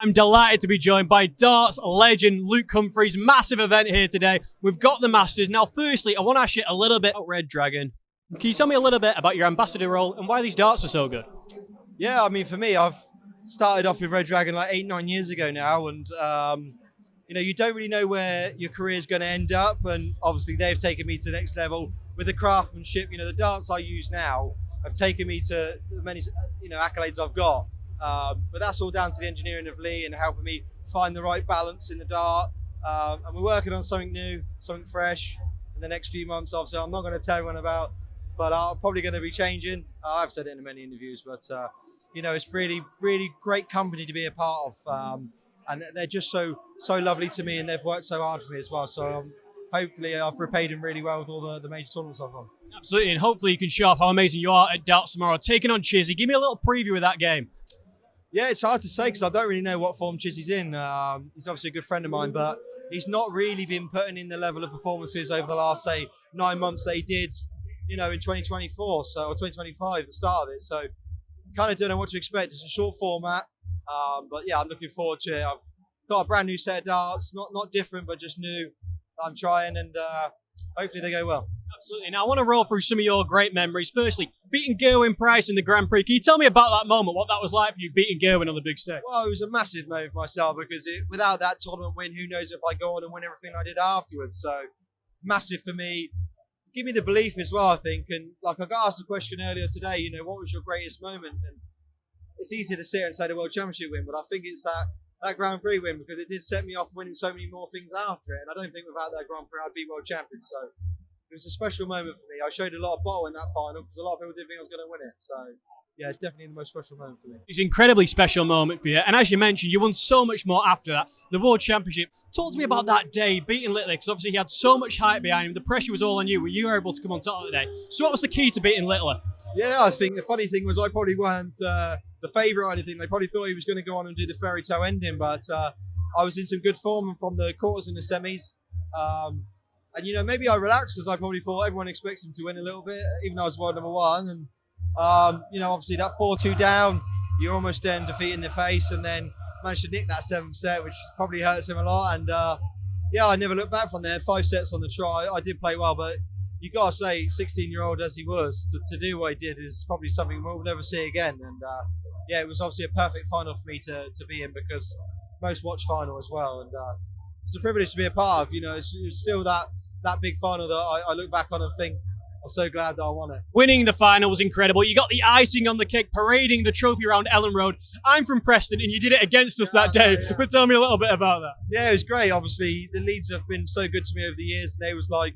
I'm delighted to be joined by darts legend Luke Humphries. Massive event here today. We've got the Masters. Now, firstly, I want to ask you a little bit about Red Dragon. Can you tell me a little bit about your ambassador role and why these darts are so good? Yeah, I mean, for me, I've started off with Red Dragon like 8-9 years ago now, and you don't really know where your career is going to end up, and obviously they've taken me to the next level with the craftsmanship. The darts I use now have taken me to the many accolades I've got. But that's all down to the engineering of Lee and helping me find the right balance in the dart. And we're working on something new, something fresh in the next few months. Obviously, I'm not going to tell everyone about, but I'm probably going to be changing. I've said it in many interviews, but it's really, really great company to be a part of. And they're just so lovely to me, and they've worked so hard for me as well. So hopefully I've repaid them really well with all the major tournaments I've won. Absolutely, and hopefully you can show off how amazing you are at darts tomorrow, taking on Chizzy. Give me a little preview of that game. Yeah, it's hard to say because I don't really know what form Chizzy's in. He's obviously a good friend of mine, but he's not really been putting in the level of performances over the last, say, 9 months that he did, in 2024, or 2025, the start of it. So kind of don't know what to expect. It's a short format, but yeah, I'm looking forward to it. I've got a brand new set of darts, not different, but just new. I'm trying, and hopefully they go well. Absolutely. Now, I want to roll through some of your great memories. Firstly, beating Gerwyn Price in the Grand Prix. Can you tell me about that moment, what that was like for you, beating Gerwyn on the big stage? Well, it was a massive moment for myself because without that tournament win, who knows if I go on and win everything I did afterwards. So, massive for me. Give me the belief as well, I think. And like I got asked a question earlier today, what was your greatest moment? And it's easy to sit and say the World Championship win, but I think it's that Grand Prix win because it did set me off winning so many more things after it. And I don't think without that Grand Prix I'd be World Champion. So it was a special moment for me. I showed a lot of bottle in that final because a lot of people didn't think I was going to win it. So yeah, it's definitely the most special moment for me. It's an incredibly special moment for you. And as you mentioned, you won so much more after that. The World Championship. Talk to me about that day beating Littler, because obviously he had so much hype behind him. The pressure was all on you. You were able to come on top of the day. So what was the key to beating Littler? Yeah, I think the funny thing was I probably weren't the favourite or anything. They probably thought he was going to go on and do the fairy tale ending, but I was in some good form from the quarters and the semis. And maybe I relaxed because I probably thought everyone expects him to win a little bit, even though I was world number one. And obviously that 4-2 down, you're almost then defeating the face, and then managed to nick that 7th set, which probably hurts him a lot. And I never looked back from there. 5 sets on the try. I did play well, but you got to say, 16-year-old as he was, to do what he did is probably something we'll never see again. And it was obviously a perfect final for me to be in because most watched final as well. And it's a privilege to be a part of. It's still that big final that I look back on and think, I'm so glad that I won it. Winning the final was incredible. You got the icing on the cake, parading the trophy around Elland Road. I'm from Preston, and you did it against us that day. Yeah. But tell me a little bit about that. Yeah, it was great. Obviously, the Leeds have been so good to me over the years, and they was like,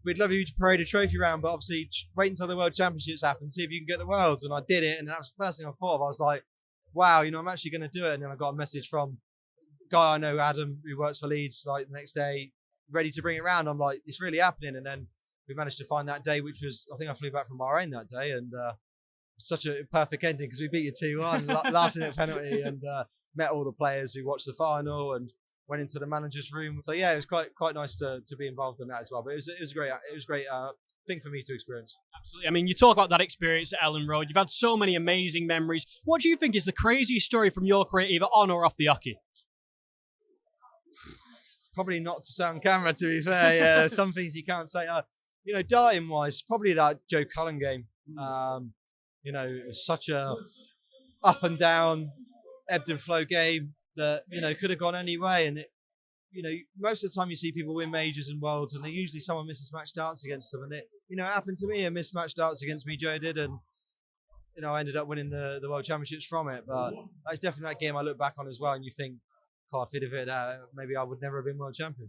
we'd love you to parade a trophy around, but obviously wait until the World Championships happen, see if you can get the Worlds. And I did it, and that was the first thing I thought of. I was like, wow, I'm actually going to do it. And then I got a message from a guy I know, Adam, who works for Leeds, like the next day, ready to bring it around. I'm like, it's really happening. And then we managed to find that day, which was, I think I flew back from Bahrain that day, and such a perfect ending because we beat you 2-1, last minute penalty, and met all the players who watched the final and went into the manager's room. So yeah, it was quite nice to be involved in that as well. But it was great. It was a great thing for me to experience. Absolutely. I mean, you talk about that experience at Elland Road. You've had so many amazing memories. What do you think is the craziest story from your career, either on or off the hockey? Probably not to say on camera, to be fair. Yeah, some things you can't say. Darting wise, probably that Joe Cullen game. It was such a up and down, ebbed and flow game that could have gone any way. And most of the time you see people win majors and worlds, and they usually someone misses match darts against them. And it happened to me. A mismatched darts against me, Joe did, and I ended up winning the World Championships from it. But that's definitely that game I look back on as well, and you think, God, if he'd have hit that, maybe I would never have been world champion.